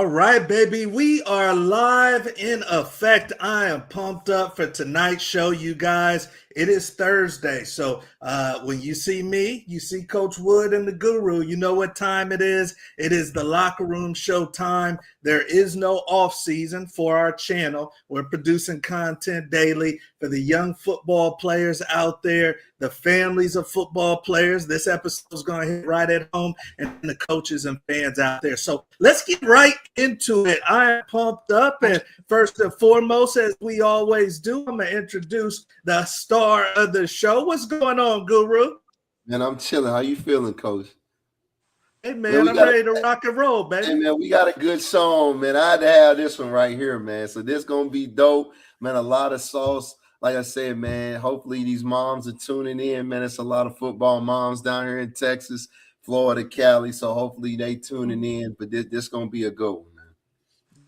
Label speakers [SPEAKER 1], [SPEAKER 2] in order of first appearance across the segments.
[SPEAKER 1] All right, baby. We are live in effect. I am pumped up for tonight's show, you guys. It is Thursday. So when you see me, you see Coach Wood and the Guru. You know what time it is. It is the locker room show time. There is no off season for our channel. We're producing content daily for the young football players out there, the families of football players. This episode is going to hit right at home, and the coaches and fans out there. So let's get right into it. I am pumped up, and first and foremost, as we always do, I'm going to introduce the star of the show. What's going on, Guru?
[SPEAKER 2] Man, I'm chilling. How you feeling, Coach?
[SPEAKER 1] Hey, man, I'm ready to rock and roll, baby.
[SPEAKER 2] Hey, man, we got a good song, man. I had to have this one right here, man. So this going to be dope, man. A lot of sauce. Like I said, man, hopefully these moms are tuning in, man. It's a lot of football moms down here in Texas, Florida, Cali. So hopefully they tuning in. But this going to be a good one.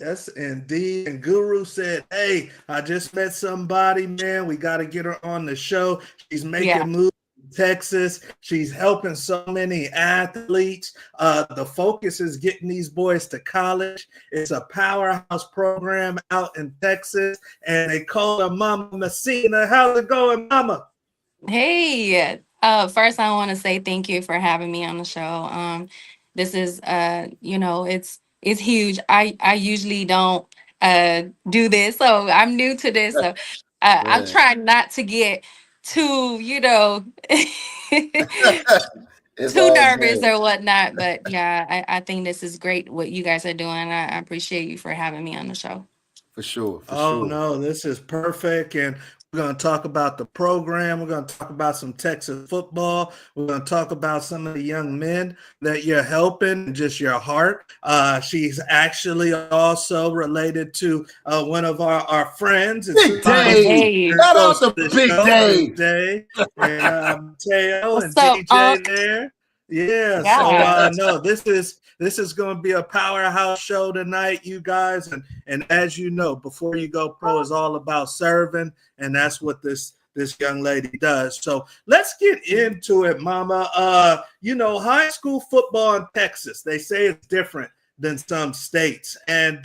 [SPEAKER 1] Yes, indeed. And Guru said, hey, I just met somebody, man. We got to get her on the show. She's making moves in Texas. She's helping so many athletes. The focus is getting these boys to college. It's a powerhouse program out in Texas, and they call her Mama Masina. How's it going, Mama?
[SPEAKER 3] Hey, first I want to say thank you for having me on the show. This is it's huge. I usually don't do this, so I'm new to this. So I'm trying not to get too, too nervous or whatnot. But yeah, I think this is great what you guys are doing. I appreciate you for having me on the show.
[SPEAKER 2] For sure.
[SPEAKER 1] No, this is perfect. And we're going to talk about the program. We're going to talk about some Texas football. We're going to talk about some of the young men that you're helping, just your heart. She's actually also related to one of our friends.
[SPEAKER 2] Big Day. Shout out to Big
[SPEAKER 1] Day. And Mateo and DJ there. Yeah. So no, this is going to be a powerhouse show tonight, you guys. And as you know, before you go pro is all about serving, and that's what this young lady does. So let's get into it, Mama. High school football in Texas, they say it's different than some states. And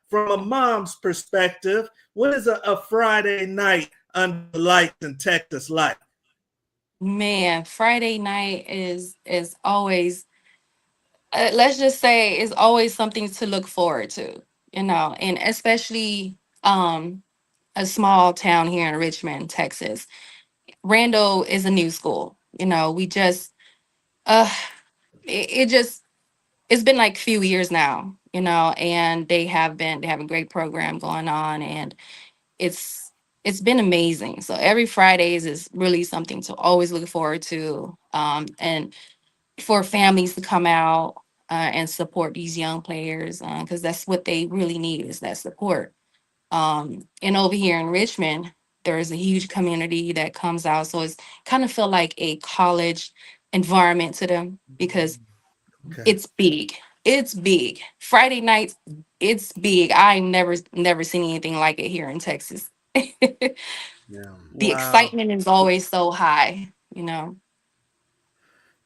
[SPEAKER 1] from a mom's perspective, what is a Friday night under the lights in Texas like?
[SPEAKER 3] Man, Friday night is always let's just say is always something to look forward to, and especially a small town here in Richmond, Texas. Randall is a new school. We just it's been like a few years now, and they have a great program going on, and it's been amazing. So every Fridays is really something to always look forward to, and for families to come out and support these young players, because that's what they really need, is that support. And over here in Richmond, there's a huge community that comes out, so it's kind of feel like a college environment to them, because it's big. It's big. Friday nights, it's big. I never seen anything like it here in Texas. The excitement is always so high.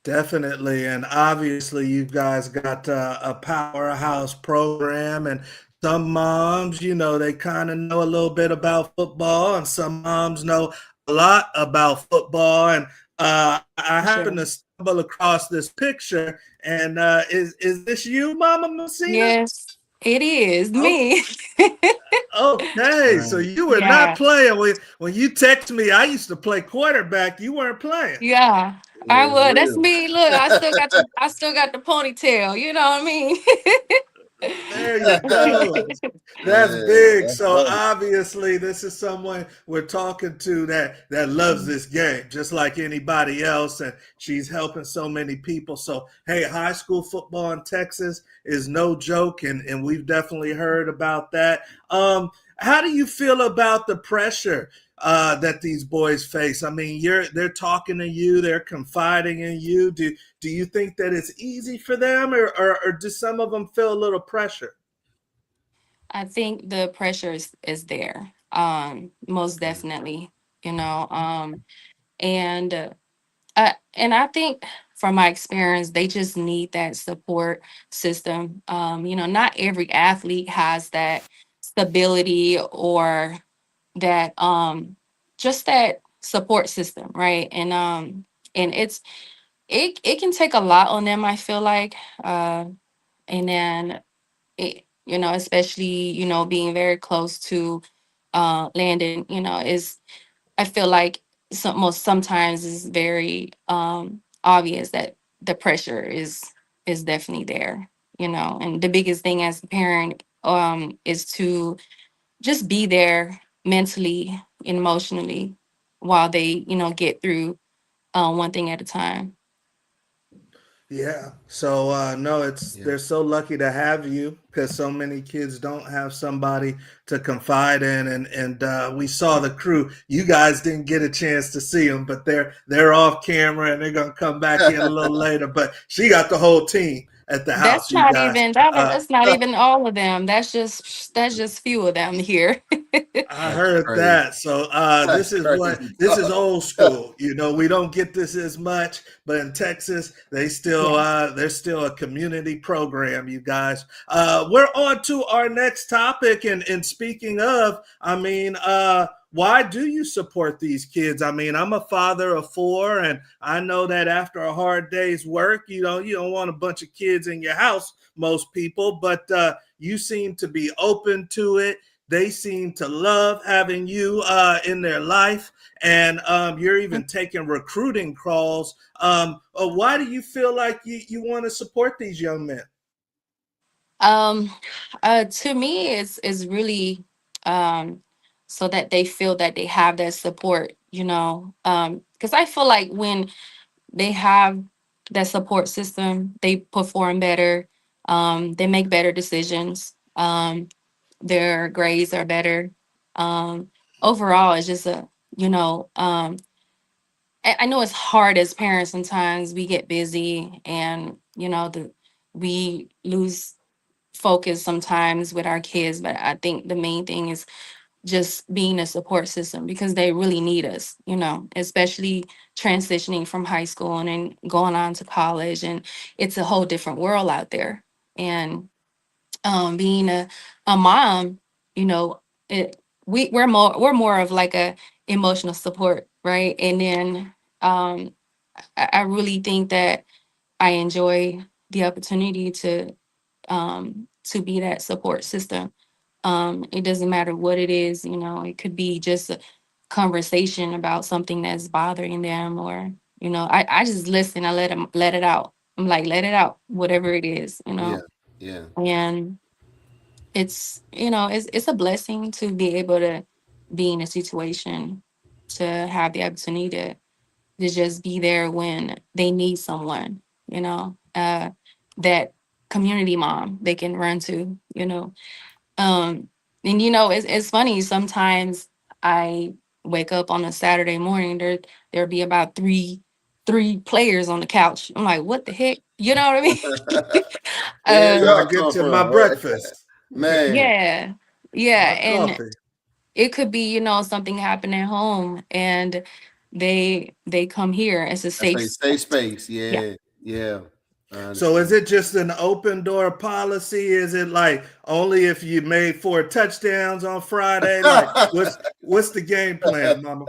[SPEAKER 1] Definitely. And obviously, you guys got a powerhouse program. And some moms, they kind of know a little bit about football, and some moms know a lot about football. And I happened to stumble across this picture. And is this you, Mama Masina?
[SPEAKER 3] Yes, it is me.
[SPEAKER 1] Okay, so you were not playing. When you text me, I used to play quarterback. You weren't playing.
[SPEAKER 3] Yeah, I would. That's me. Look, I still got the ponytail. You know what I mean?
[SPEAKER 1] There you go. That's big. So obviously, this is someone we're talking to that loves this game, just like anybody else, and she's helping so many people. So hey, high school football in Texas is no joke, and we've definitely heard about that. How do you feel about the pressure that these boys face? I mean, they're talking to you, they're confiding in you. Do you think that it's easy for them, or do some of them feel a little pressure?
[SPEAKER 3] I think the pressure is there, most definitely. And I think from my experience, they just need that support system. Not every athlete has that stability or that just that support system, right? And it can take a lot on them, I feel like. And then especially, being very close to Landon, is I feel like sometimes is very obvious that the pressure is definitely there, and the biggest thing as a parent is to just be there mentally and emotionally while they, get through one thing at a time.
[SPEAKER 1] Yeah. So no, it's
[SPEAKER 2] Yeah.
[SPEAKER 1] they're so lucky to have you because so many kids don't have somebody to confide in, and we saw the crew. You guys didn't get a chance to see them, but they're off camera and they're gonna come back in a little later. But she got the whole team at the
[SPEAKER 3] That's
[SPEAKER 1] house. You
[SPEAKER 3] not
[SPEAKER 1] guys.
[SPEAKER 3] even that's not even all of them. That's just few of them here.
[SPEAKER 1] I
[SPEAKER 2] That's
[SPEAKER 1] heard
[SPEAKER 2] crazy.
[SPEAKER 1] that. So
[SPEAKER 2] That's crazy.
[SPEAKER 1] this is old school. We don't get this as much, but in Texas,
[SPEAKER 3] Yeah.
[SPEAKER 1] there's still a community program, you guys. We're on to our next topic, and speaking of, I mean, why do you support these kids? I mean, I'm a father of four, and I know that after a hard day's work, you don't want a bunch of kids in your house, most people, but you seem to be open to it. They seem to love having you in their life, and you're even taking recruiting calls. Why do you feel like you want to support these young men?
[SPEAKER 3] Um, to me, it's really so that they feel that they have that support, because I feel like when they have that support system, they perform better, they make better decisions, their grades are better. Overall, it's just I know it's hard as parents sometimes. We get busy, and we lose focus sometimes with our kids, but I think the main thing is just being a support system because they really need us, especially transitioning from high school and then going on to college, and it's a whole different world out there. And being a mom, you know, it we're more of like a emotional support, right? And then I really think that I enjoy the opportunity to be that support system. It doesn't matter what it is, it could be just a conversation about something that's bothering them, or I just listen. I let them let it out. I'm like, let it out, whatever it is,
[SPEAKER 2] Yeah. Yeah.
[SPEAKER 3] and it's a blessing to be able to be in a situation to have the opportunity to just be there when they need someone, that community mom they can run to, um and it's funny sometimes. I wake up on a Saturday morning, there'll be about three players on the couch. I'm like, what the heck, you know what I mean?
[SPEAKER 2] Where
[SPEAKER 3] uh
[SPEAKER 2] y'all
[SPEAKER 1] Trying to get
[SPEAKER 2] come
[SPEAKER 1] to my
[SPEAKER 2] from? Right?
[SPEAKER 1] breakfast,
[SPEAKER 2] Man,
[SPEAKER 3] yeah, yeah.
[SPEAKER 1] my
[SPEAKER 3] And
[SPEAKER 1] coffee.
[SPEAKER 3] it could be, something happened at home, and they come here as a
[SPEAKER 2] that's
[SPEAKER 3] safe
[SPEAKER 2] a safe
[SPEAKER 3] space.
[SPEAKER 2] space.
[SPEAKER 3] Yeah.
[SPEAKER 2] Yeah. Yeah. I
[SPEAKER 1] So is
[SPEAKER 2] understand.
[SPEAKER 1] it just an open door policy? Is it like only if you made 4 touchdowns on Friday? Like what's the game plan, Mama?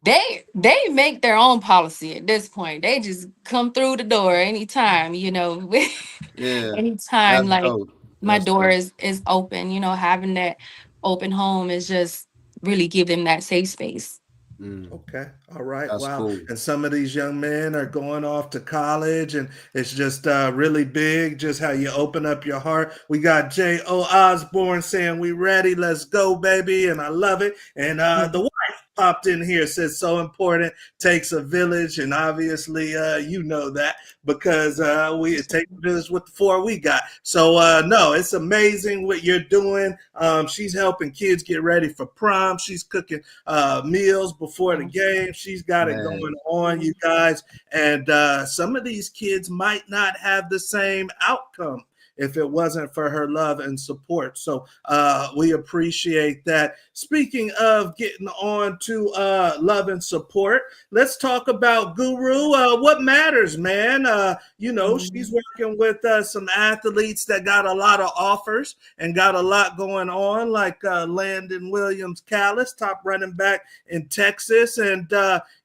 [SPEAKER 3] They make their own policy at this point. They just come through the door anytime,
[SPEAKER 2] Yeah.
[SPEAKER 3] anytime,
[SPEAKER 2] That's
[SPEAKER 3] like
[SPEAKER 2] dope.
[SPEAKER 3] my
[SPEAKER 2] That's
[SPEAKER 3] door
[SPEAKER 2] dope.
[SPEAKER 3] is open. Having that open home is just really give them that safe space.
[SPEAKER 2] Mm,
[SPEAKER 1] Okay. All right.
[SPEAKER 2] that's
[SPEAKER 1] Wow.
[SPEAKER 2] cool.
[SPEAKER 1] And some of these young men are going off to college, and it's just really big, just how you open up your heart. We got J.O. Osborne saying, we ready. Let's go, baby. And I love it. And the
[SPEAKER 3] Mhm.
[SPEAKER 1] wife popped in here, says, so important. Takes a village. And obviously, you know that because it takes a village with the four we got. So, no, it's amazing what you're doing. She's helping kids get ready for prom. She's cooking meals before the game. She's got it
[SPEAKER 2] Man.
[SPEAKER 1] going on, you guys. And some of these kids might not have the same outcome if it wasn't for her love and support. So we appreciate that. Speaking of getting on to love and support, let's talk about Guru. What matters, man? She's
[SPEAKER 3] Mhm.
[SPEAKER 1] working with some athletes that got a lot of offers and got a lot going on, like Landen Williams-Callis, top running back in Texas. And,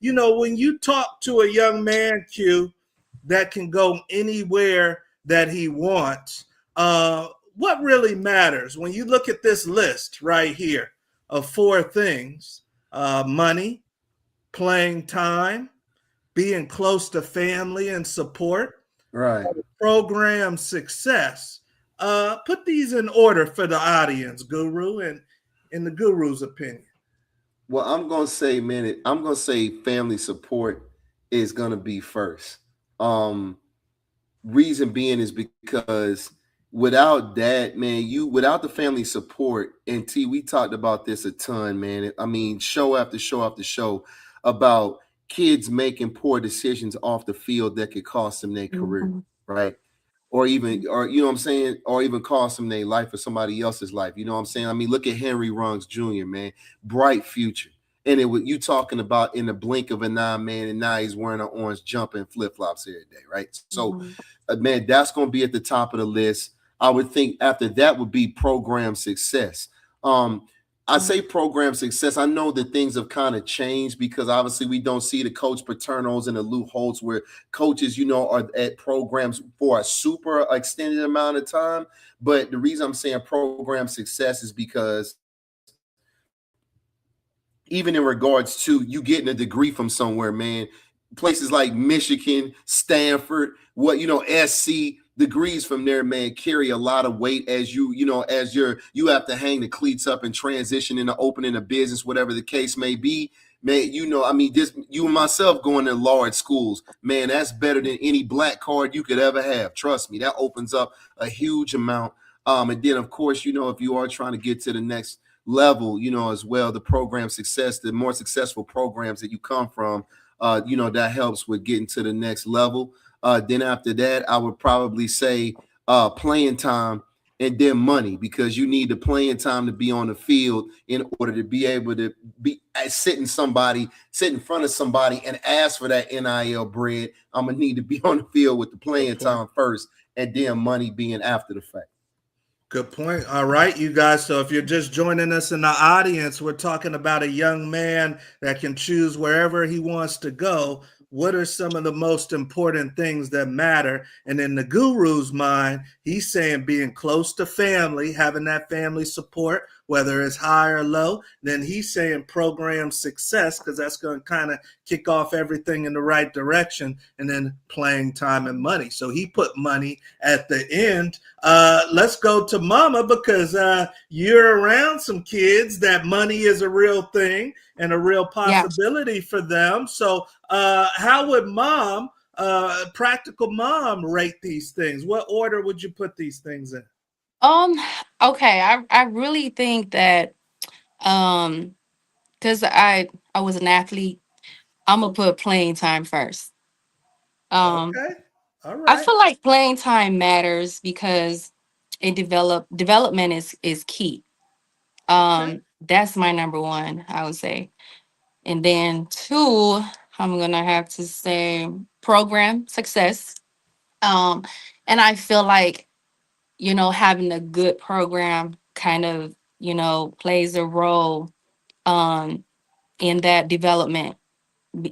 [SPEAKER 1] when you talk to a young man, Q, that can go anywhere that he wants, what really matters when you look at this list right here of four things: money, playing time, being close to family and support,
[SPEAKER 2] Right.
[SPEAKER 1] program success. Put these in order for the audience, Guru, and in the Guru's opinion.
[SPEAKER 2] Well, I'm gonna say, man, I'm gonna say family support is gonna be first. Um, Reason being is because without that, man, without the family support, and T, we talked about this a ton, man. I mean, show after show after show about kids making poor decisions off the field that could cost them their career,
[SPEAKER 3] Mhm.
[SPEAKER 2] right? Or even, or you know what I'm saying, or even cost them their life or somebody else's life. You know what I'm saying? I mean, look at Henry Rungs Jr., man, bright future. And it was you talking about in the blink of an eye, man, and now he's wearing an orange jumper and flip flops every day, right? So,
[SPEAKER 3] Mhm.
[SPEAKER 2] man, that's going to be at the top of the list. I would think after that would be program success. Um, I say program success. I know that things have kind of changed because obviously we don't see the coach paternos and the loopholes where coaches, are at programs for a super extended amount of time. But the reason I'm saying program success is because even in regards to you getting a degree from somewhere, man, places like Michigan, Stanford, SC degrees from there, man, carry a lot of weight as you have to hang the cleats up and transition into opening a business, whatever the case may be. Man, I mean, this you and myself going to large schools, man, that's better than any black card you could ever have. Trust me, that opens up a huge amount. And then, of course, if you are trying to get to the next level, as well, the program success, the more successful programs that you come from, that helps with getting to the next level. Then after that, I would probably say playing time and then money, because you need the playing time to be on the field in order to be able to sit in front of somebody and ask for that NIL bread. I'm gonna need to be on the field with the
[SPEAKER 1] Good
[SPEAKER 2] playing
[SPEAKER 1] point.
[SPEAKER 2] time first, and then money being after the fact.
[SPEAKER 1] Good point. All right, you guys. So if you're just joining us in the audience, we're talking about a young man that can choose wherever he wants to go. What are some of the most important things that matter? And in the guru's mind, he's saying being close to family, having that family support, whether it's high or low. Then he's saying program success, because that's going to kind of kick off everything in the right direction. And then playing time and money. So he put money at the end. Let's go to Mama, because you're around some kids that money is a real thing and a real
[SPEAKER 3] Yeah.
[SPEAKER 1] possibility for them. So how would practical mom, rate these things? What order would you put these things in?
[SPEAKER 3] Um, okay. I really think that because I was an athlete, I'm gonna put playing time first. Um,
[SPEAKER 1] Okay. All
[SPEAKER 3] I
[SPEAKER 1] right.
[SPEAKER 3] feel like playing time matters because development is key.
[SPEAKER 1] Okay.
[SPEAKER 3] That's my number one, I would say. And then two, I'm gonna have to say program success. Um, and I feel like, having a good program kind of, plays a role um in that development,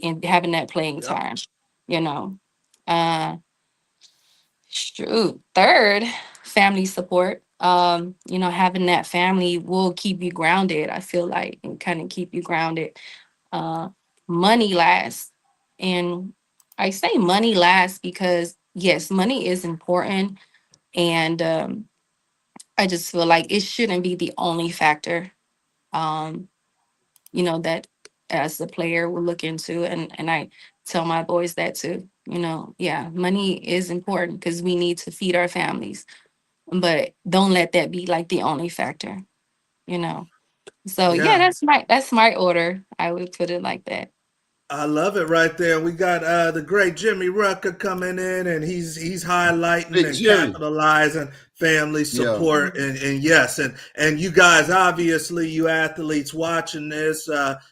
[SPEAKER 3] in having that playing
[SPEAKER 1] Yep.
[SPEAKER 3] time, you know. Uh Shoot. Third, family support. Having that family will keep you grounded, I feel like, and kind of keep you grounded. Uh Money last. And I say money last because yes, money is important. And I just feel like it shouldn't be the only factor. Um, that as a player will look into, and I tell my boys that too. Yeah, money is important because we need to feed our families, but don't let that be like the only factor, you know. So yeah,
[SPEAKER 1] Yeah.
[SPEAKER 3] that's my order. I would put it like that.
[SPEAKER 1] I love it right there. We got the great Jimmy Rucker coming in, and he's highlighting
[SPEAKER 2] Big
[SPEAKER 1] and
[SPEAKER 2] Jimmy.
[SPEAKER 1] capitalizing family
[SPEAKER 2] Yeah.
[SPEAKER 1] support, and yes, and you guys, obviously, you athletes watching this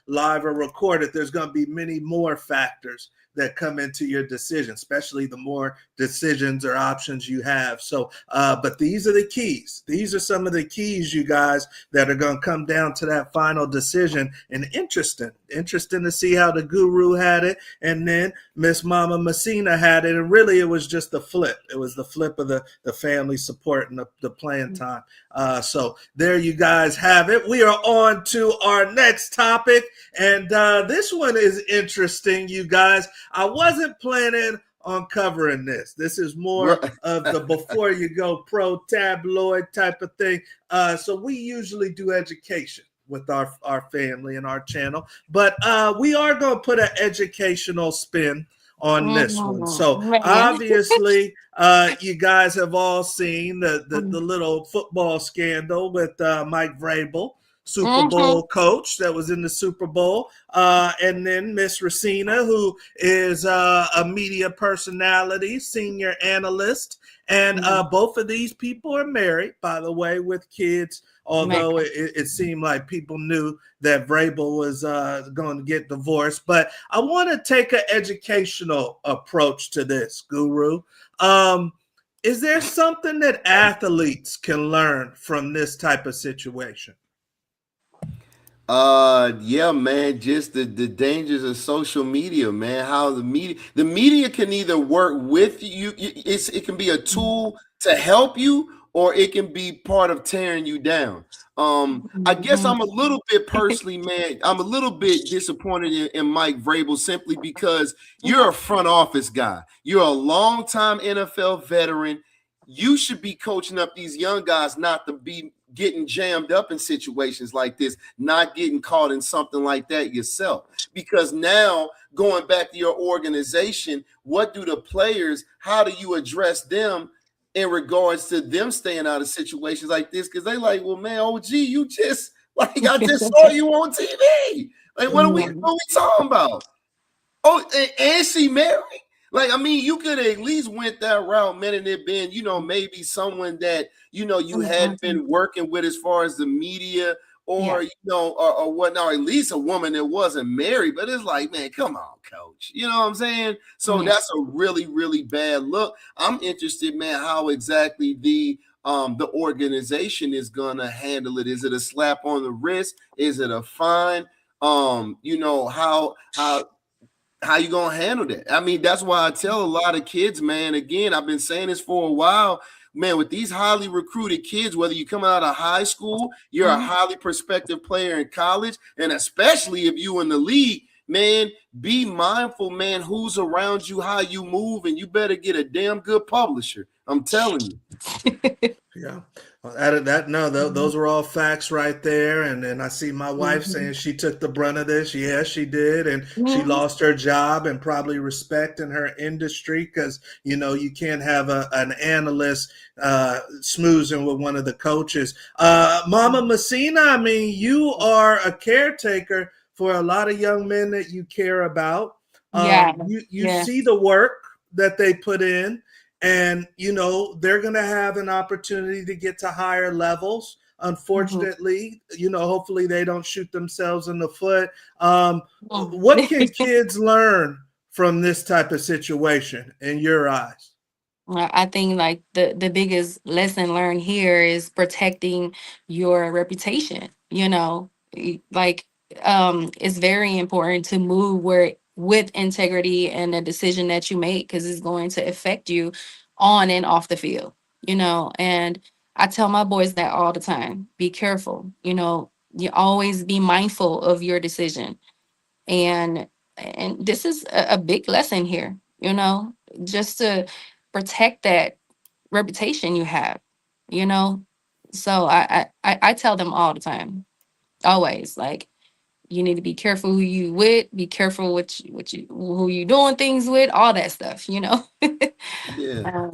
[SPEAKER 1] live or recorded, there's going to be many more factors that come into your decision, especially the more decisions or options you have. So, but these are the keys. These are some of the keys, you guys, that are going to come down to that final decision. And interesting to see how the guru had it, and then Miss Mama Masina had it. And really, it was just the flip. It was the flip of the family support and the playing time. So there you guys have it. We are on to our next topic, and this one is interesting, you guys. I wasn't planning on covering this. This is more of the before you go pro tabloid type of thing. So we usually do education with our family and our channel, but we are going to put an educational spin on this one. So
[SPEAKER 3] Man.
[SPEAKER 1] obviously, you guys have all seen the little football scandal with Mike Vrabel, Super Bowl coach that was in the Super Bowl, and then Miss Racina, who is a media personality, senior analyst, and both of these people are married, by the way, with kids. Although it seemed like people knew that Vrabel was going to get divorced. But I want to take an educational approach to this, Guru. Is there something that athletes can learn from this type of situation?
[SPEAKER 2] Yeah, man, just the dangers of social media, man. How the media can either work with you, it can be a tool to help you, or it can be part of tearing you down. I guess I'm a little bit personally, man, I'm a little bit disappointed in Mike Vrabel, simply because you're a front office guy. You're a longtime NFL veteran. You should be coaching up these young guys not to be getting jammed up in situations like this, not getting caught in something like that yourself. Because now, going back to your organization, what do the players, how do you address them in regards to them staying out of situations like this? Because they like, well, man, OG, you just, like, I just saw you on TV. Like, what are we talking about? Oh, and she married? Like, I mean, you could have at least went that route, man, and it been, maybe someone that, you had been working with as far as the media, or, or whatnot, or at least a woman that wasn't married. But it's like, man, come on, coach. You know what I'm saying? So that's a really, really bad look. I'm interested, man, how exactly the organization is gonna handle it. Is it a slap on the wrist? Is it a fine? How you gonna handle that? I mean, that's why I tell a lot of kids, man, again, I've been saying this for a while, man, with these highly recruited kids, whether you come out of high school, you're a highly prospective player in college, and especially if you in the league, man, be mindful, man, who's around you, how you move, and you better get a damn good publisher. I'm telling you.
[SPEAKER 1] Yeah. Well, those are all facts right there. And then I see my wife saying she took the brunt of this. Yes, she did. And she lost her job, and probably respect in her industry, because, you can't have an analyst smoozing with one of the coaches. Mama Masina, I mean, you are a caretaker for a lot of young men that you care about. You see the work that they put in. And, they're going to have an opportunity to get to higher levels. Unfortunately, hopefully they don't shoot themselves in the foot. What can kids learn from this type of situation in your eyes?
[SPEAKER 3] I think like the biggest lesson learned here is protecting your reputation. Like it's very important to move with integrity and the decision that you make, because it's going to affect you on and off the field. And I tell my boys that all the time. Be careful. You always be mindful of your decision. And this is a big lesson here, just to protect that reputation you have, you know. So I tell them all the time, always, like, you need to be careful who you with, be careful who you doing things with, all that stuff,
[SPEAKER 2] Yeah.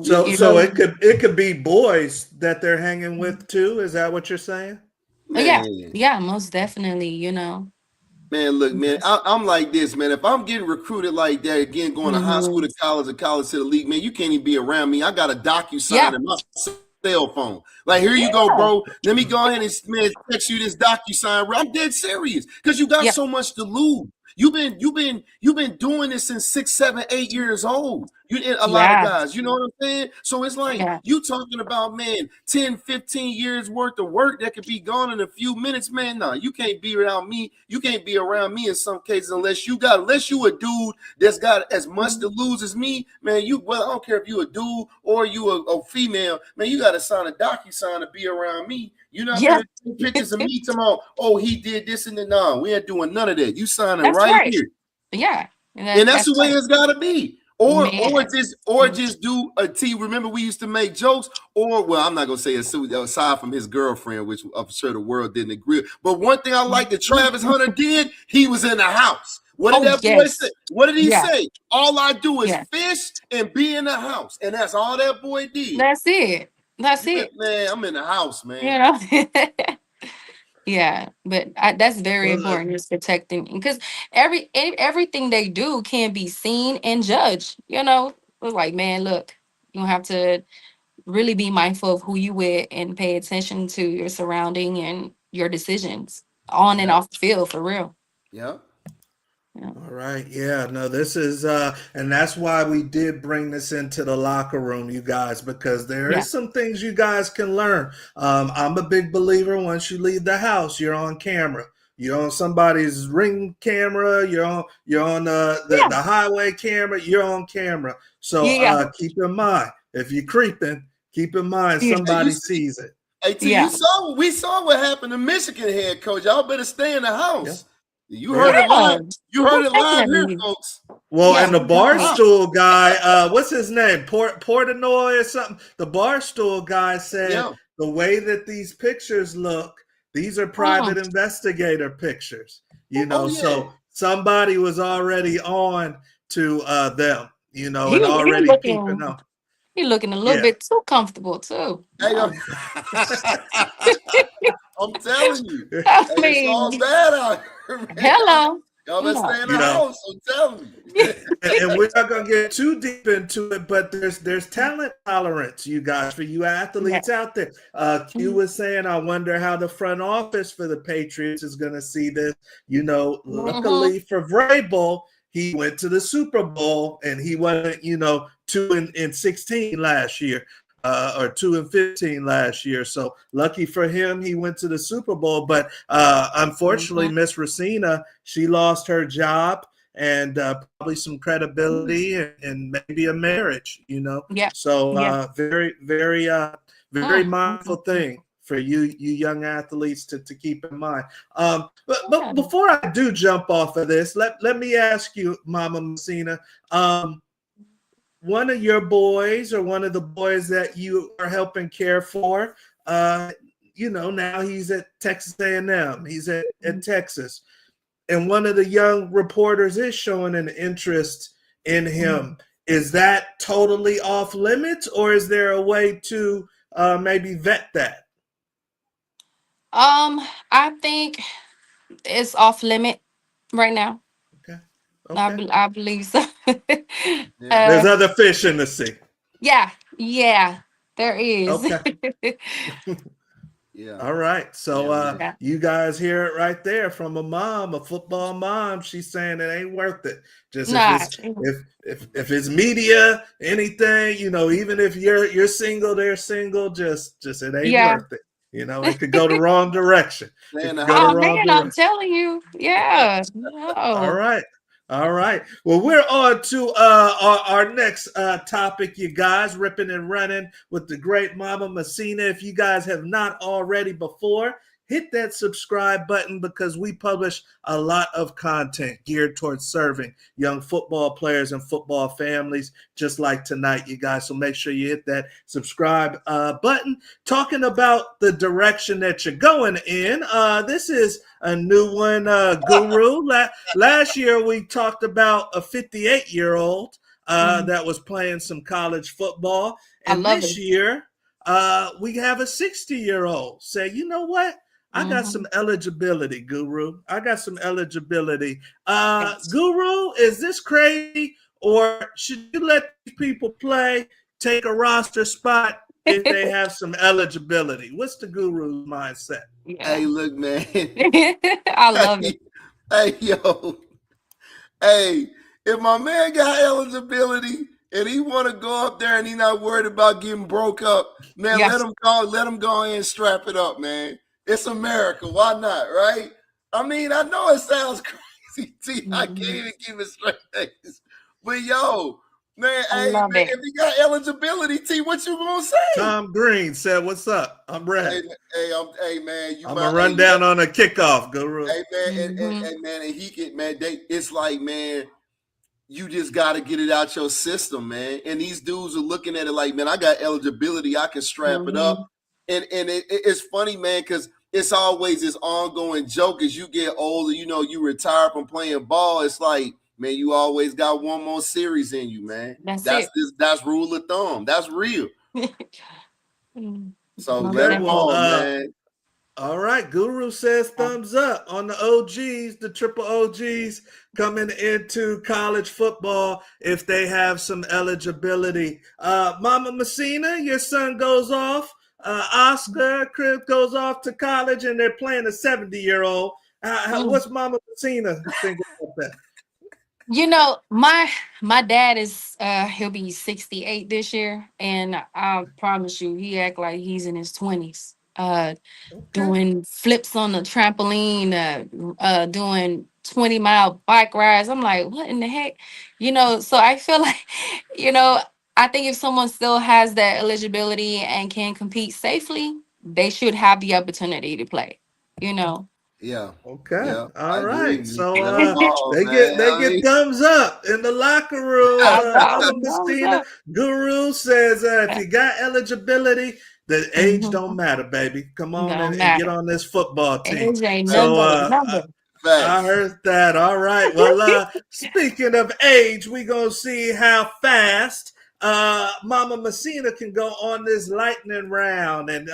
[SPEAKER 1] So it could be boys that they're hanging with too. Is that what you're saying?
[SPEAKER 3] yeah,
[SPEAKER 2] Man.
[SPEAKER 3] yeah, most definitely,
[SPEAKER 2] Man, look, man, I'm like this, man. If I'm getting recruited like that, again, going to high school to college and college to the league, man, you can't even be around me. I got a DocuSign
[SPEAKER 3] Yeah.
[SPEAKER 2] in my cell phone. Like, here you go, bro. Let me go ahead and man, text you this DocuSign. I'm dead serious because you got
[SPEAKER 3] Yep.
[SPEAKER 2] so much to lose. You've been doing this since 6, 7, 8 years old. A lot of guys, you know what I'm saying? So it's like you talking about, man, 10, 15 years worth of work that could be gone in a few minutes, man. No, you can't be around me. You can't be around me in some cases unless you a dude that's got as much to lose as me, man. I don't care if you a dude or you a female, man. You got to sign a DocuSign to be around me. You're not going to take pictures of me tomorrow. Oh, he did this and then no, we ain't doing none of that. You signing right here.
[SPEAKER 3] Yeah,
[SPEAKER 2] and that's the way it's got to be. Or
[SPEAKER 3] Man.
[SPEAKER 2] just do a T. Remember, we used to make jokes. Or, well, I'm not gonna say aside from his girlfriend, which I'm sure the world didn't agree. But one thing I like that Travis Hunter did, he was in the house. What did that boy say? What did he say? All I do is fish and be in the house, and that's all that boy did.
[SPEAKER 3] That's it. That's it.
[SPEAKER 2] Man, I'm in the house, man.
[SPEAKER 3] You know. Yeah, but that's very important, is protecting, because everything they do can be seen and judged. You know, it's like, man, look, you have to really be mindful of who you with and pay attention to your surrounding and your decisions on and off the field, for real.
[SPEAKER 2] Yeah.
[SPEAKER 1] All right. Yeah, no, this is and that's why we did bring this into the locker room, you guys, because there is some things you guys can learn. I'm a big believer, once you leave the house, you're on camera. You're on somebody's ring camera, you're on the highway camera, you're on camera. So keep in mind, if you're creeping, keep in mind somebody sees it.
[SPEAKER 2] Hey, we saw what happened to Michigan head coach. Y'all better stay in the house. You heard it live. You heard it live here, folks.
[SPEAKER 1] Well, and the Barstool guy, what's his name? Portnoy or something. The Barstool guy said the way that these pictures look, these are private investigator pictures. You know, so somebody was already on to them. You know, and already peeping up.
[SPEAKER 3] He's looking a little bit too comfortable too.
[SPEAKER 2] Hey, I'm telling you, it's all bad out here, man.
[SPEAKER 3] Hello.
[SPEAKER 2] Y'all better stay in the house. I'm telling you.
[SPEAKER 1] And we're not gonna get too deep into it, but there's talent tolerance, you guys, for you athletes out there. Q was saying, I wonder how the front office for the Patriots is gonna see this. You know, luckily for Vrabel, he went to the Super Bowl and he wasn't, 2-16 last year. Or 2-15 last year. So lucky for him, he went to the Super Bowl. But unfortunately, Miss Masina, she lost her job and probably some credibility and maybe a marriage, So very, very, very mindful thing for you young athletes to keep in mind. But before I do jump off of this, let me ask you, Mama Masina, one of your boys or one of the boys that you are helping care for, now he's at Texas A&M. He's at Texas. And one of the young reporters is showing an interest in him. Is that totally off limits, or is there a way to maybe vet that?
[SPEAKER 3] I think it's off limit right now.
[SPEAKER 1] Okay.
[SPEAKER 3] I believe so.
[SPEAKER 1] There's other fish in the sea.
[SPEAKER 3] Yeah, there is.
[SPEAKER 1] Okay. All right. So you guys hear it right there from a mom, a football mom. She's saying it ain't worth it. Just if it's media, anything, even if you're single, they're single, just it ain't worth it. It could go the wrong direction.
[SPEAKER 3] I'm telling you. Yeah. No.
[SPEAKER 1] All right. Well, we're on to our next topic, you guys, ripping and running with the great Mama Masina. If you guys have not already before, hit that subscribe button because we publish a lot of content geared towards serving young football players and football families, just like tonight, you guys. So make sure you hit that subscribe button. Talking about the direction that you're going in, this is a new one, Guru. Last year, we talked about a 58-year-old that was playing some college football. And this year, we have a 60-year-old say, you know what? I got
[SPEAKER 3] Mm-hmm.
[SPEAKER 1] some eligibility, Guru. I got some eligibility.
[SPEAKER 3] Yes.
[SPEAKER 1] Guru, is this crazy or should you let these people play, take a roster spot if they have some eligibility? What's the Guru's mindset?
[SPEAKER 3] Yeah.
[SPEAKER 2] Hey, look, man.
[SPEAKER 3] I love it.
[SPEAKER 2] Hey, yo. Hey, if my man got eligibility and he want to go up there and he not worried about getting broke up, man,
[SPEAKER 3] Yes.
[SPEAKER 2] let him go in and strap it up, man. It's America. Why not, right? I mean, I know it sounds crazy. T, I can't
[SPEAKER 3] Mhm.
[SPEAKER 2] even keep it straight face. But yo, man,
[SPEAKER 3] I
[SPEAKER 2] hey,
[SPEAKER 3] love
[SPEAKER 2] man,
[SPEAKER 3] it.
[SPEAKER 2] if you got eligibility, T, what you gonna say?
[SPEAKER 1] Tom Green said, "What's up? I'm ready.
[SPEAKER 2] Hey, man, you
[SPEAKER 1] I'm gonna
[SPEAKER 2] might,
[SPEAKER 1] run down on a kickoff, Guru."
[SPEAKER 2] hey, man,
[SPEAKER 3] Mm-hmm.
[SPEAKER 2] and man, and he can, man, it's like, man, you just got to get it out your system, man. And these dudes are looking at it like, man, I got eligibility, I can strap it up.
[SPEAKER 3] Mm-hmm.
[SPEAKER 2] And it's funny, man, because it's always this ongoing joke as you get older. You know, you retire from playing ball. It's like, man, you always got one more series in you, man.
[SPEAKER 3] That's it.
[SPEAKER 2] That's rule of thumb. That's real.
[SPEAKER 3] Mm,
[SPEAKER 2] So
[SPEAKER 3] most
[SPEAKER 2] let
[SPEAKER 1] Okay,
[SPEAKER 2] them
[SPEAKER 1] well,
[SPEAKER 3] definitely.
[SPEAKER 2] on, man.
[SPEAKER 1] all right. Guru says
[SPEAKER 3] Yeah.
[SPEAKER 1] thumbs up on the OGs, the triple OGs coming into college football if they have some eligibility. Mama Messina, your son goes off. Oscar Crib goes off to college, and they're playing a 70-year-old.
[SPEAKER 3] Mm.
[SPEAKER 1] What's Mama Messina thinking about that?
[SPEAKER 3] You know, my dad is he'll be 68 this year, and I promise you, he act like he's in his 20s.
[SPEAKER 1] Okay.
[SPEAKER 3] Doing flips on the trampoline, doing 20-mile bike rides. I'm like, what in the heck? You know, so I feel like, you know, I think if someone still has that eligibility and can compete safely, they should have the opportunity to play, you know.
[SPEAKER 2] Yeah,
[SPEAKER 1] Okay.
[SPEAKER 2] yeah,
[SPEAKER 1] All
[SPEAKER 2] I agree.
[SPEAKER 1] right. So
[SPEAKER 2] Let them ball, man.
[SPEAKER 1] they
[SPEAKER 2] I
[SPEAKER 1] get
[SPEAKER 2] mean,
[SPEAKER 1] thumbs up in the locker room.
[SPEAKER 3] I
[SPEAKER 1] Mama
[SPEAKER 3] know, thumbs
[SPEAKER 1] Messina,
[SPEAKER 3] up.
[SPEAKER 1] Guru says if you got eligibility, the age don't
[SPEAKER 3] Mhm.
[SPEAKER 1] matter, baby. Come on
[SPEAKER 3] No
[SPEAKER 1] and get
[SPEAKER 3] matter.
[SPEAKER 1] on this football team.
[SPEAKER 3] Age ain't nothing
[SPEAKER 1] So
[SPEAKER 3] but a number.
[SPEAKER 1] I
[SPEAKER 2] facts.
[SPEAKER 1] heard that. All right. Well, speaking of age, we gonna see how fast Mama Messina can go on this lightning round, and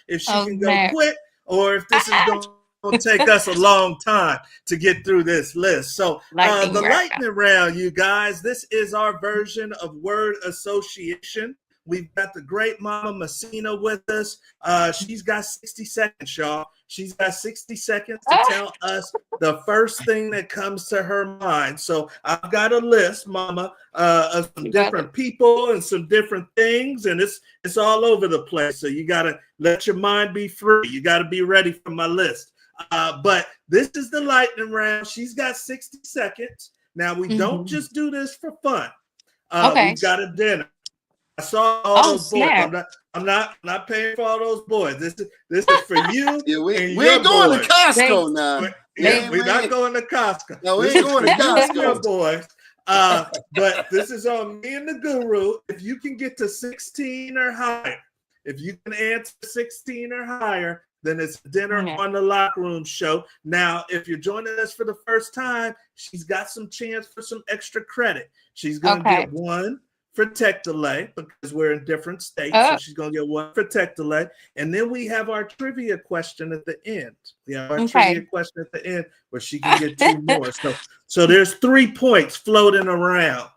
[SPEAKER 1] if she
[SPEAKER 3] Oh
[SPEAKER 1] can go
[SPEAKER 3] man.
[SPEAKER 1] quick, or if this is going to take us a long time to get through this list. So
[SPEAKER 3] Lightning
[SPEAKER 1] the
[SPEAKER 3] round.
[SPEAKER 1] lightning round, you guys, this is our version of word association. We've got the great Mama Messina with us. She's got 60 seconds, y'all. She's got 60 seconds to
[SPEAKER 3] Ah,
[SPEAKER 1] tell us the first thing that comes to her mind. So I've got a list, Mama, of some
[SPEAKER 3] you got it.
[SPEAKER 1] different people and some different things, and it's all over the place. So you got to let your mind be free. You got to be ready for my list. But this is the lightning round. She's got 60 seconds. Now we don't
[SPEAKER 3] Mhm.
[SPEAKER 1] just do this for fun.
[SPEAKER 3] Okay.
[SPEAKER 1] We've got a dinner. I saw all
[SPEAKER 3] Oh
[SPEAKER 1] those boys.
[SPEAKER 3] snap.
[SPEAKER 1] I'm not paying for all those boys. This is for you
[SPEAKER 2] Yeah,
[SPEAKER 1] and
[SPEAKER 2] we ain't
[SPEAKER 1] your
[SPEAKER 2] going to
[SPEAKER 1] boys.
[SPEAKER 3] They
[SPEAKER 2] Costco now.
[SPEAKER 3] they
[SPEAKER 1] We're not going to Costco.
[SPEAKER 2] No, we
[SPEAKER 1] This
[SPEAKER 2] ain't
[SPEAKER 1] is
[SPEAKER 2] going
[SPEAKER 1] for
[SPEAKER 2] to
[SPEAKER 1] you and your
[SPEAKER 2] Costco.
[SPEAKER 1] boys. But this is on me and the Guru. If you can get to 16 or higher, if you can answer 16 or higher, then it's dinner
[SPEAKER 3] yeah.
[SPEAKER 1] on the locker room show. Now, if you're joining us for the first time, she's got some chance for some extra credit. She's going to
[SPEAKER 3] Okay.
[SPEAKER 1] get one for tech delay because we're in different states. So
[SPEAKER 3] Oh,
[SPEAKER 1] she's going to get one for tech delay. And then we have our trivia question at the end. We have our
[SPEAKER 3] okay.
[SPEAKER 1] trivia question at the end where she can get two more. So there's 3 points floating around.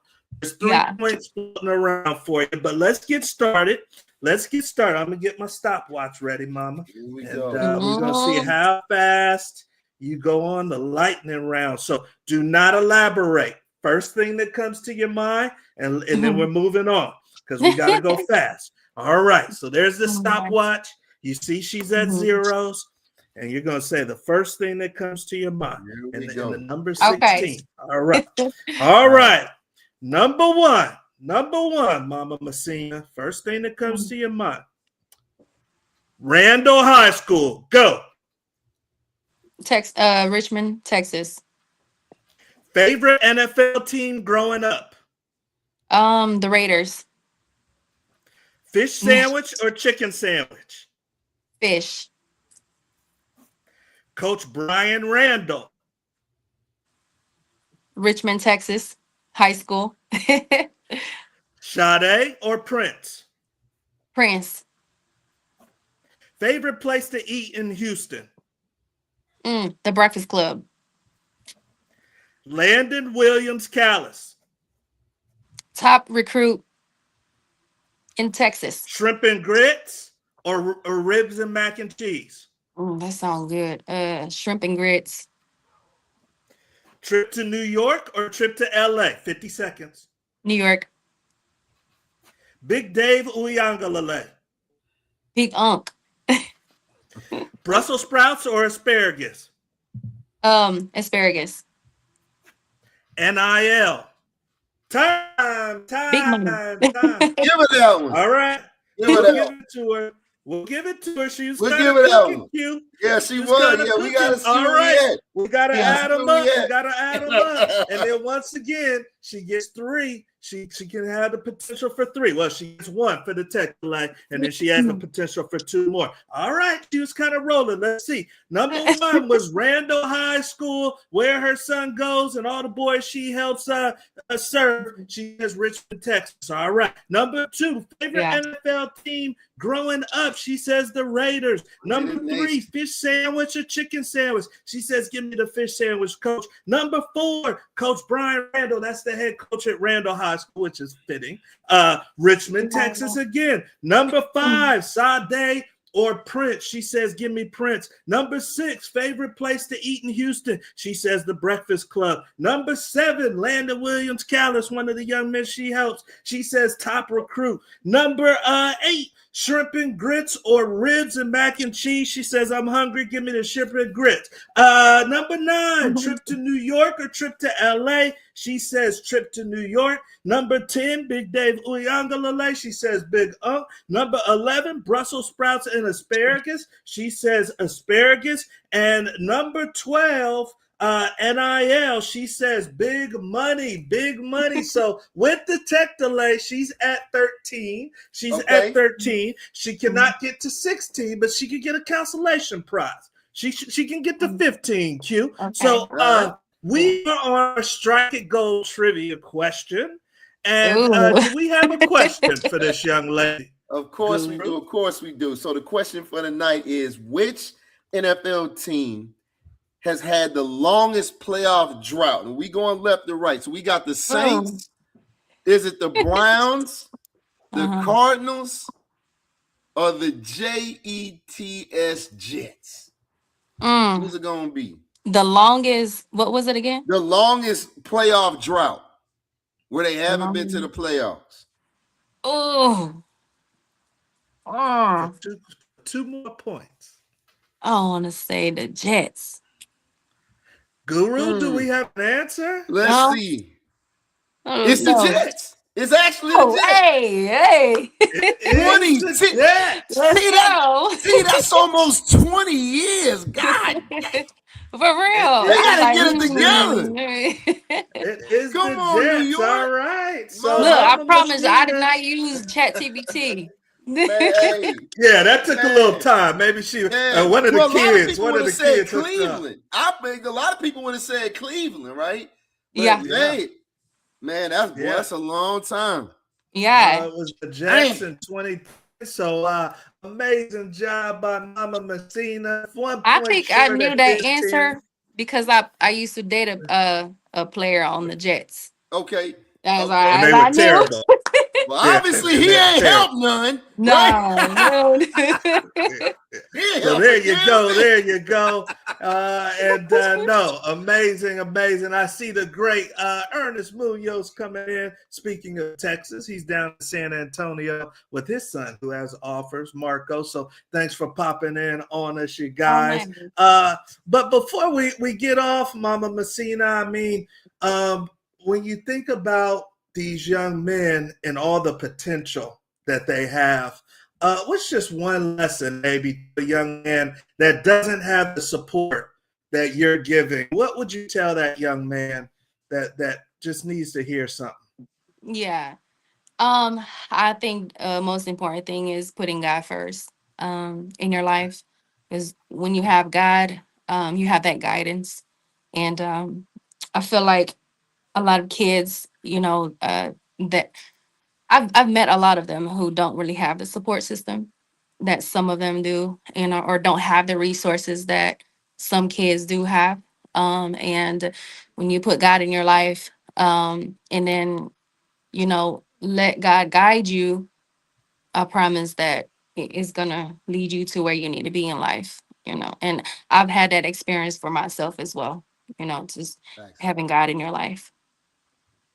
[SPEAKER 1] There's three
[SPEAKER 3] Yeah.
[SPEAKER 1] points floating around for you. But let's get started. Let's get started. I'm going to get my stopwatch ready, Mama.
[SPEAKER 2] Here we
[SPEAKER 1] And
[SPEAKER 2] go.
[SPEAKER 1] we're going to see
[SPEAKER 3] Mhm.
[SPEAKER 1] how fast you go on the lightning round. So do not elaborate. First thing that comes to your mind, and then we're moving on because we got to go fast. All right. So there's the
[SPEAKER 3] Mhm.
[SPEAKER 1] stopwatch. You see she's at zeros. And you're going to say the first thing that comes to your mind.
[SPEAKER 2] Here we
[SPEAKER 1] And
[SPEAKER 2] go.
[SPEAKER 1] the number
[SPEAKER 3] Okay.
[SPEAKER 1] 16. All right. All right. Number one, Mama Messina. First thing that comes to your mind. Randall High School. Go.
[SPEAKER 3] Richmond, Texas.
[SPEAKER 1] Favorite NFL team growing up.
[SPEAKER 3] The Raiders.
[SPEAKER 1] Fish sandwich or chicken sandwich?
[SPEAKER 3] Fish.
[SPEAKER 1] Coach Brian Randall.
[SPEAKER 3] Richmond, Texas. High school.
[SPEAKER 1] Sade or Prince?
[SPEAKER 3] Prince.
[SPEAKER 1] Favorite place to eat in Houston?
[SPEAKER 3] The Breakfast Club.
[SPEAKER 1] Landen Williams-Callis.
[SPEAKER 3] Top recruit in Texas.
[SPEAKER 1] Shrimp and grits or ribs and mac and cheese?
[SPEAKER 3] That sounds good. Shrimp and grits.
[SPEAKER 1] Trip to New York or trip to LA? 50 seconds.
[SPEAKER 3] New York.
[SPEAKER 1] Big Dave Uyangalale.
[SPEAKER 3] Big Unk.
[SPEAKER 1] Brussels sprouts or asparagus?
[SPEAKER 3] Asparagus.
[SPEAKER 1] NIL. Time.
[SPEAKER 3] Big money.
[SPEAKER 2] Give her that one.
[SPEAKER 1] All right.
[SPEAKER 2] Give
[SPEAKER 1] We'll
[SPEAKER 2] her
[SPEAKER 1] give
[SPEAKER 2] that.
[SPEAKER 1] it to her. We'll give it to her. She was
[SPEAKER 2] We'll
[SPEAKER 1] kind
[SPEAKER 2] give
[SPEAKER 1] of
[SPEAKER 2] her that
[SPEAKER 1] cooking
[SPEAKER 2] one.
[SPEAKER 1] cute.
[SPEAKER 2] Yeah, she
[SPEAKER 1] Just
[SPEAKER 2] was.
[SPEAKER 1] kinda
[SPEAKER 2] Yeah, we gotta
[SPEAKER 1] cooking.
[SPEAKER 2] see
[SPEAKER 1] All
[SPEAKER 2] where
[SPEAKER 1] right.
[SPEAKER 2] we at.
[SPEAKER 1] We gotta
[SPEAKER 2] Yeah,
[SPEAKER 1] add them
[SPEAKER 2] where
[SPEAKER 1] up.
[SPEAKER 2] we
[SPEAKER 1] We
[SPEAKER 2] at.
[SPEAKER 1] gotta add them up. And then once again, she gets 3. She can have the potential for 3. Well, she gets 1 for the tech line, and then she has the potential for 2 more. All right, she was kind of rolling. Let's see. Number 1 was Randall High School, where her son goes, and all the boys she helps serve. She has Richmond, Texas. All right. Number 2, favorite NFL team growing up. She says the Raiders. Number 3, fish sandwich or chicken sandwich. She says, give me the fish sandwich, coach. Number 4, Coach Brian Randall. That's the head coach at Randall High School, which is fitting. Richmond, Texas again. Number 5, Sade or Prince. She says, give me Prince. Number 6, favorite place to eat in Houston. She says the Breakfast Club. Number 7, Landen Williams-Callis, one of the young men she helps. She says top recruit. Number 8, shrimp and grits or ribs and mac and cheese. She says, I'm hungry. Give me the shrimp and grits. Number 9, trip to New York or trip to LA. She says trip to New York. Number 10, Big Dave Uyangalale. She says Big Unk. Number 11, Brussels sprouts and asparagus. She says asparagus. And number 12, NIL, she says big money, big money. So with the tech delay, she's at 13. She's at 13. She cannot get to 16, but she can get a consolation prize. She can get to 15, Q. Okay. So we are on a strike it gold trivia question. And do we have a question for this young lady?
[SPEAKER 2] Of course we do. Of course we do. So the question for the night is, which NFL team has had the longest playoff drought? And we going left to right. So we got the Saints. Is it the Browns, the Cardinals, or the Jets? Jets? Who's it going to be?
[SPEAKER 3] The longest, what was it again?
[SPEAKER 2] The longest playoff drought where they haven't been to the playoffs.
[SPEAKER 1] Two more points.
[SPEAKER 3] I want to say the Jets.
[SPEAKER 1] Guru, do we have an answer?
[SPEAKER 2] Let's see. It's the Jets. It's actually the Jets.
[SPEAKER 3] Hey.
[SPEAKER 2] 20. See, that's almost 20 years. God.
[SPEAKER 3] For real.
[SPEAKER 2] They gotta get it together.
[SPEAKER 1] It is
[SPEAKER 2] Come
[SPEAKER 1] the
[SPEAKER 2] on,
[SPEAKER 1] Jets.
[SPEAKER 2] New York.
[SPEAKER 1] All right. So
[SPEAKER 3] look, I promise you, I did not use ChatGPT.
[SPEAKER 1] Yeah, that took a little time. Maybe one of the kids
[SPEAKER 2] said Cleveland. I think a lot of people would have said Cleveland, right? But man, that's a long time.
[SPEAKER 3] Yeah,
[SPEAKER 1] it was the Jets in 20. So amazing job by Mama Masina.
[SPEAKER 3] I think I knew that answer because I used to date a player on the Jets.
[SPEAKER 2] Okay.
[SPEAKER 3] That's
[SPEAKER 1] and they were terrible.
[SPEAKER 2] Well, obviously he ain't helped none.
[SPEAKER 3] No.
[SPEAKER 1] So there you go. No, amazing. I see the great Ernest Munoz coming in. Speaking of Texas, he's down in San Antonio with his son who has offers, Marco. So thanks for popping in on us, you guys. But before we get off, Mama Masina, I mean, when you think about these young men and all the potential that they have, what's just one lesson maybe to a young man that doesn't have the support that you're giving? What would you tell that young man that just needs to hear something?
[SPEAKER 3] Yeah. I think most important thing is putting God first in your life. Because when you have God, you have that guidance. And I feel like a lot of kids, that I've met a lot of them who don't really have the support system that some of them do, or don't have the resources that some kids do have. And when you put God in your life, and then, let God guide you, I promise that it is gonna lead you to where you need to be in life, And I've had that experience for myself as well, just
[SPEAKER 2] Thanks.
[SPEAKER 3] having God in your life.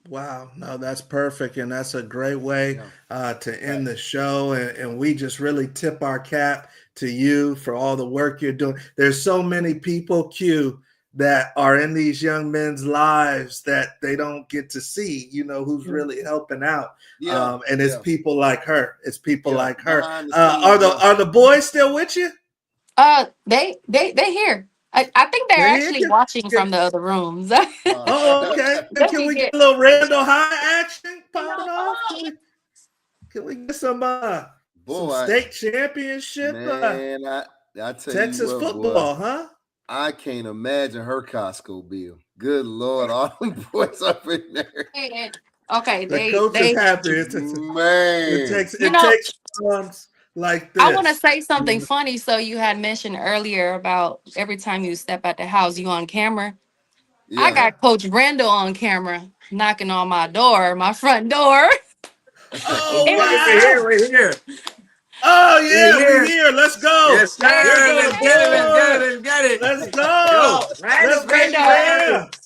[SPEAKER 1] Wow, no, that's perfect, and that's a great way
[SPEAKER 2] Yeah.
[SPEAKER 1] to end
[SPEAKER 2] Thanks.
[SPEAKER 1] the show. And we just really tip our cap to you for all the work you're doing. There's so many people, Q, that are in these young men's lives that they don't get to see. Who's really helping out,
[SPEAKER 2] Yeah.
[SPEAKER 1] and it's
[SPEAKER 2] Yeah.
[SPEAKER 1] people like her. It's people
[SPEAKER 2] Yeah.
[SPEAKER 1] like her.
[SPEAKER 2] Behind the
[SPEAKER 1] Are
[SPEAKER 2] scenes.
[SPEAKER 1] the
[SPEAKER 2] Yeah.
[SPEAKER 1] are the boys still with you?
[SPEAKER 3] They here. I think they're
[SPEAKER 1] They here?
[SPEAKER 3] actually watching from the other rooms.
[SPEAKER 1] Oh, okay. And
[SPEAKER 3] Let
[SPEAKER 1] can
[SPEAKER 3] me
[SPEAKER 1] we get
[SPEAKER 3] get.
[SPEAKER 1] a little Randall High action popping off? Can we get some
[SPEAKER 2] Boy,
[SPEAKER 1] state championship
[SPEAKER 2] man, I tell you
[SPEAKER 1] Texas
[SPEAKER 2] what, boy,
[SPEAKER 1] football, huh?
[SPEAKER 2] I can't imagine her Costco bill. Good Lord, all them boys up in there.
[SPEAKER 3] Okay,
[SPEAKER 1] The
[SPEAKER 3] they
[SPEAKER 1] coach is
[SPEAKER 3] they
[SPEAKER 1] happy. It
[SPEAKER 2] Man.
[SPEAKER 1] takes
[SPEAKER 3] you
[SPEAKER 1] it
[SPEAKER 3] know
[SPEAKER 1] takes moms like
[SPEAKER 3] I want to
[SPEAKER 1] this.
[SPEAKER 3] say something funny. So you had mentioned earlier about every time you step out the house, you on camera. I
[SPEAKER 2] Yeah.
[SPEAKER 3] got Coach Brando on camera knocking on my door, my front door.
[SPEAKER 1] Oh
[SPEAKER 3] It
[SPEAKER 4] Okay,
[SPEAKER 3] was
[SPEAKER 4] we're here.
[SPEAKER 1] wow!
[SPEAKER 4] We're here.
[SPEAKER 1] Oh
[SPEAKER 4] We're
[SPEAKER 1] yeah, we
[SPEAKER 4] here.
[SPEAKER 1] here. Let's go.
[SPEAKER 4] Yes,
[SPEAKER 1] Here
[SPEAKER 4] sir.
[SPEAKER 1] go
[SPEAKER 4] Let's
[SPEAKER 1] the
[SPEAKER 4] get it. Let's get it.
[SPEAKER 1] boys.
[SPEAKER 4] Let's get it.
[SPEAKER 1] Let's
[SPEAKER 4] Yo,
[SPEAKER 1] go.
[SPEAKER 4] Randall,
[SPEAKER 1] Let's go,
[SPEAKER 4] baby.
[SPEAKER 1] Rand.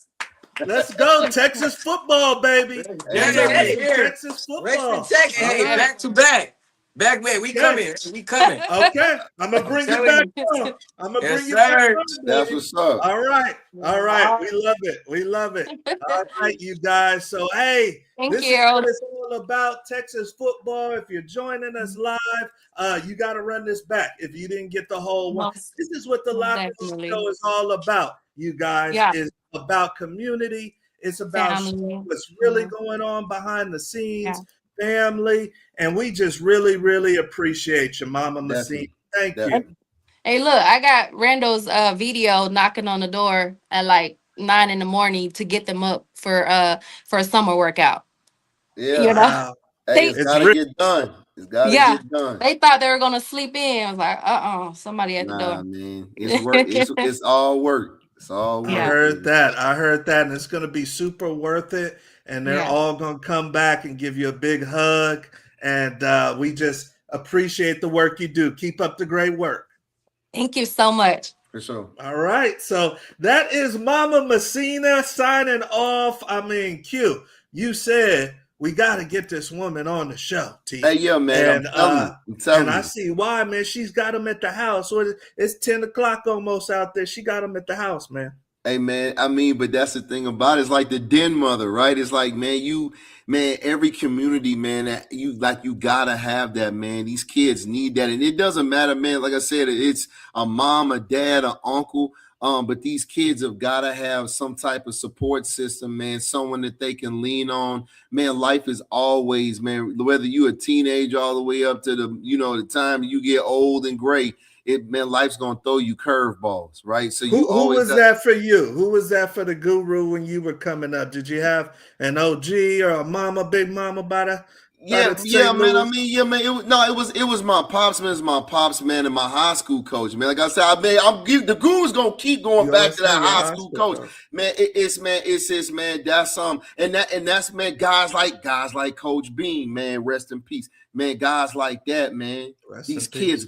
[SPEAKER 1] Let's go, Texas football, baby.
[SPEAKER 4] Let's
[SPEAKER 2] Hey,
[SPEAKER 4] get
[SPEAKER 1] Let's
[SPEAKER 4] it.
[SPEAKER 1] go
[SPEAKER 4] Hey,
[SPEAKER 2] man.
[SPEAKER 1] some
[SPEAKER 4] here.
[SPEAKER 1] Texas
[SPEAKER 4] Western
[SPEAKER 1] football.
[SPEAKER 4] Texas.
[SPEAKER 1] All
[SPEAKER 4] Hey,
[SPEAKER 1] right.
[SPEAKER 4] back to back. Back way. We
[SPEAKER 1] Okay.
[SPEAKER 4] coming. We coming.
[SPEAKER 1] Okay, I'm gonna
[SPEAKER 4] I'm
[SPEAKER 1] bring you
[SPEAKER 4] telling
[SPEAKER 1] back
[SPEAKER 4] you.
[SPEAKER 1] on. I'm gonna bring
[SPEAKER 4] Yes,
[SPEAKER 1] you back
[SPEAKER 4] sir.
[SPEAKER 1] on,
[SPEAKER 2] That's
[SPEAKER 1] baby.
[SPEAKER 2] what's up.
[SPEAKER 1] All right, all right.
[SPEAKER 3] Wow.
[SPEAKER 1] We love it. We love it. All right, you guys. So hey,
[SPEAKER 3] Thank
[SPEAKER 1] this is what
[SPEAKER 3] you.
[SPEAKER 1] it's all about. Texas football. If you're joining us live, you got to run this back. If you didn't get the whole one,
[SPEAKER 3] Most,
[SPEAKER 1] this is what the
[SPEAKER 3] most
[SPEAKER 1] Locker Room
[SPEAKER 3] definitely.
[SPEAKER 1] Show is all about. You guys,
[SPEAKER 3] Yeah.
[SPEAKER 1] is about community. It's about
[SPEAKER 3] Family.
[SPEAKER 1] what's really
[SPEAKER 3] Yeah.
[SPEAKER 1] going on behind the
[SPEAKER 3] Yeah.
[SPEAKER 1] scenes, family, and we just really, really appreciate you, Mama Masina.
[SPEAKER 2] Definitely.
[SPEAKER 1] Thank you.
[SPEAKER 2] Definitely.
[SPEAKER 3] Hey, look, I got Randall's video knocking on the door at like 9 in the morning to get them up for a summer workout. You
[SPEAKER 2] Yeah.
[SPEAKER 3] know,
[SPEAKER 1] Wow.
[SPEAKER 2] Hey,
[SPEAKER 3] they
[SPEAKER 2] it's
[SPEAKER 1] It's
[SPEAKER 2] gotta
[SPEAKER 1] real.
[SPEAKER 2] get done. It's gotta
[SPEAKER 3] yeah,
[SPEAKER 2] get done.
[SPEAKER 3] they thought they were gonna sleep in. I was like, somebody at the
[SPEAKER 2] Nah,
[SPEAKER 3] door.
[SPEAKER 2] man. It's work. It's all work. It's all
[SPEAKER 1] I
[SPEAKER 3] Yeah,
[SPEAKER 2] work,
[SPEAKER 1] heard
[SPEAKER 2] man.
[SPEAKER 1] that. I heard that. And it's going to be super worth it. And they're
[SPEAKER 3] yeah.
[SPEAKER 1] all going to come back and give you a big hug. And we just appreciate the work you do. Keep up the great work.
[SPEAKER 3] Thank you so much.
[SPEAKER 2] For sure.
[SPEAKER 1] All right. So that is Mama Messina signing off. I mean, Q, you said we got to get this woman on the show, T.
[SPEAKER 2] Hey, yeah, man.
[SPEAKER 1] And
[SPEAKER 2] I'm
[SPEAKER 1] and
[SPEAKER 2] telling
[SPEAKER 1] I
[SPEAKER 2] you.
[SPEAKER 1] see why, man. She's got them at the house. It's 10 o'clock almost out there. She got them at the house, man.
[SPEAKER 2] Hey, man, I mean, but that's the thing about it. It's like the den mother, right? It's like, man, every community, man, that you gotta have that, man. These kids need that. And it doesn't matter, man. Like I said, it's a mom, a dad, an uncle. But these kids have gotta have some type of support system, man, someone that they can lean on. Man, life is always, man, whether you're a teenager all the way up to the time you get old and gray. Life's gonna throw you curveballs, right? So you
[SPEAKER 1] Who
[SPEAKER 2] always
[SPEAKER 1] was
[SPEAKER 2] got.
[SPEAKER 1] that for you? Who was that for the guru when you were coming up? Did you have an OG or a mama, big mama by the
[SPEAKER 2] Yeah,
[SPEAKER 1] St.
[SPEAKER 2] man. I
[SPEAKER 1] Louis?
[SPEAKER 2] mean, yeah, man. It was my pops, man. It was my pops, man, and my high school coach, man. Like I said, the guru's gonna keep going
[SPEAKER 1] You
[SPEAKER 2] back
[SPEAKER 1] always
[SPEAKER 2] to that
[SPEAKER 1] say your
[SPEAKER 2] high
[SPEAKER 1] high
[SPEAKER 2] school
[SPEAKER 1] school
[SPEAKER 2] coach,
[SPEAKER 1] coach.
[SPEAKER 2] man. It's this, man. That's and that's man. Guys like Coach Bean, man. Rest in peace, man. Guys like that, man.
[SPEAKER 1] Rest in
[SPEAKER 2] These
[SPEAKER 1] peace.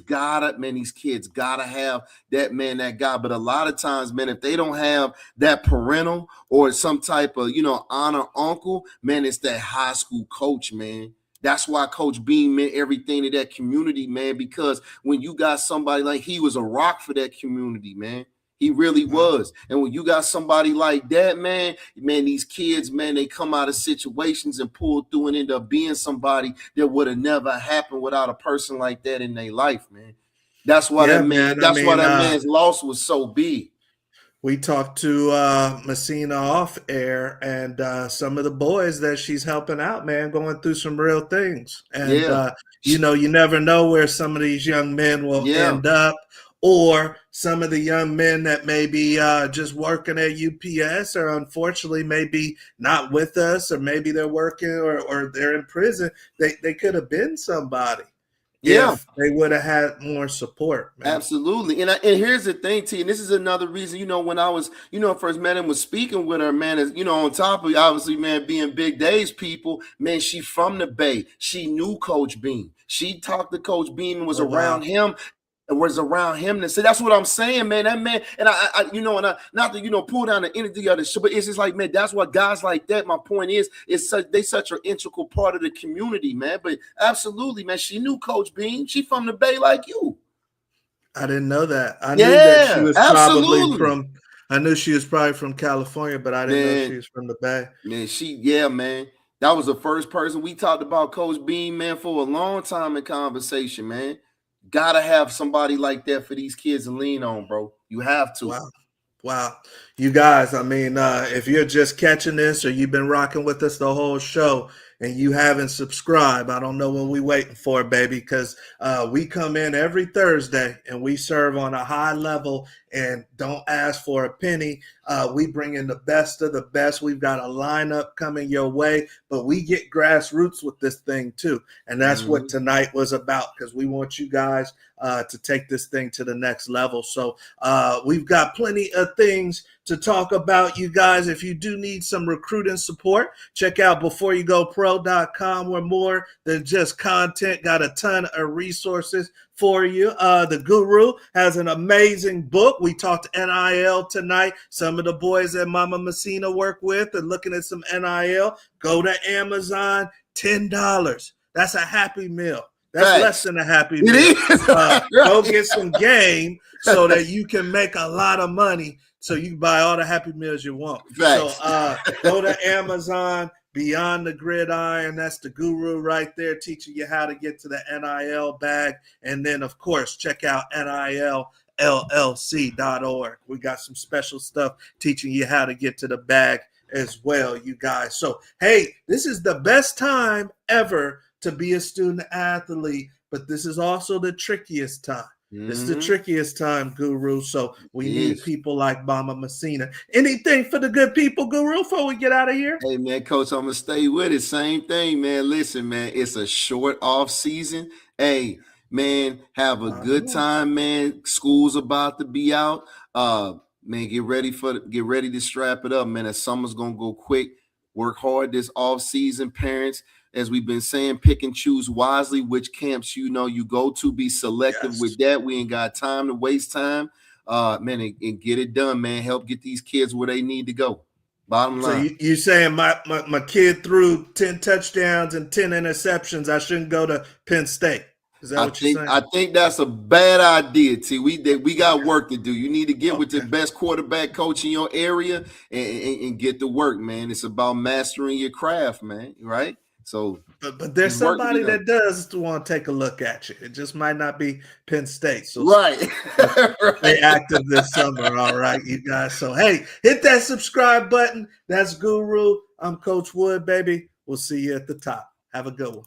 [SPEAKER 2] kids gotta have that, man, that guy. But a lot of times, man, if they don't have that parental or some type of honor uncle, man, it's that high school coach, man. That's why Coach Bean meant everything to that community, man, because when you got somebody like he was a rock for that community, man. He really was. And when you got somebody like that, man, these kids, man, they come out of situations and pull through and end up being somebody that would have never happened without a person like that in their life, man. That's why
[SPEAKER 1] Yeah, man. I
[SPEAKER 2] that's why
[SPEAKER 1] mean,
[SPEAKER 2] that man's loss was so big.
[SPEAKER 1] we talked to Messina off air, and some of the boys that she's helping out, man, going through some real things. And,
[SPEAKER 2] Yeah.
[SPEAKER 1] you never know where some of these young men will
[SPEAKER 2] Yeah.
[SPEAKER 1] end up, or some of the young men that may be just working at UPS, or unfortunately maybe not with us, or maybe they're working or they're in prison. They could have been somebody.
[SPEAKER 2] Yeah.
[SPEAKER 1] if they would have had more support, man.
[SPEAKER 2] Absolutely. And here's the thing, T, and this is another reason, when I was, first met and was speaking with her, man, is, on top of obviously, man, being Big Dave's people, man, she from the Bay. She knew Coach Beam. She talked to Coach Beam and was around him. And was around him and say, that's what I'm saying, man. That man, and I not to pull down the energy of the show, but it's just like, man, that's what guys like that. My point is, they such an integral part of the community, man. But absolutely, man, she knew Coach Beam. She from the Bay like you.
[SPEAKER 1] I didn't know that. I knew that she was
[SPEAKER 2] absolutely.
[SPEAKER 1] probably I knew she was probably from California, but I didn't know she was from the Bay.
[SPEAKER 2] Man, man. That was the first person we talked about Coach Beam, man, for a long time in conversation, man. Gotta have somebody like that for these kids to lean on, bro. You have to.
[SPEAKER 1] Wow. You guys, I mean, if you're just catching this or you've been rocking with us the whole show and you haven't subscribed, I don't know what we're waiting for, baby, because we come in every Thursday and we serve on a high level and don't ask for a penny. We bring in the best of the best. We've got a lineup coming your way, but we get grassroots with this thing too. And that's what tonight was about, because we want you guys to take this thing to the next level. So we've got plenty of things to talk about, you guys. If you do need some recruiting support, check out beforeyougopro.com. We're more than just content, got a ton of resources for you. The Guru has an amazing book. We talked NIL tonight. Some of the boys that Mama Masina work with and looking at some NIL. Go to Amazon, $10. That's a Happy Meal. That's less than a Happy Meal. Go get some game so that you can make a lot of money so you can buy all the Happy Meals you want. So go to Amazon, Beyond the Gridiron. That's the Guru right there, teaching you how to get to the NIL bag. And then, of course, check out NILLLC.org. We got some special stuff teaching you how to get to the bag as well, you guys. So, hey, this is the best time ever to be a student athlete, but this is also the trickiest time. This is the trickiest time, Guru. So we need people like Mama Masina. Anything for the good people, Guru, before we get out of here?
[SPEAKER 2] Hey, man, Coach, I'm going to stay with it. Same thing, man. Listen, man, it's a short off season. Hey, man, have a good time, man. School's about to be out. Man, get ready to strap it up, man. The summer's going to go quick. Work hard this off season, parents. As we've been saying, pick and choose wisely which camps you go to. Be selective with that. We ain't got time to waste time. Man, and get it done, man. Help get these kids where they need to go. Bottom line.
[SPEAKER 1] So you saying my kid threw 10 touchdowns and 10 interceptions, I shouldn't go to Penn State? Is that what you're saying?
[SPEAKER 2] I think that's a bad idea, T. We got work to do. You need to get with the best quarterback coach in your area and get to work, man. It's about mastering your craft, man, right? So,
[SPEAKER 1] but there's somebody that does want to take a look at you. It just might not be Penn State. So stay active this summer, all right, you guys. So hey, hit that subscribe button. That's Guru. I'm Coach Wood, baby. We'll see you at the top. Have a good one.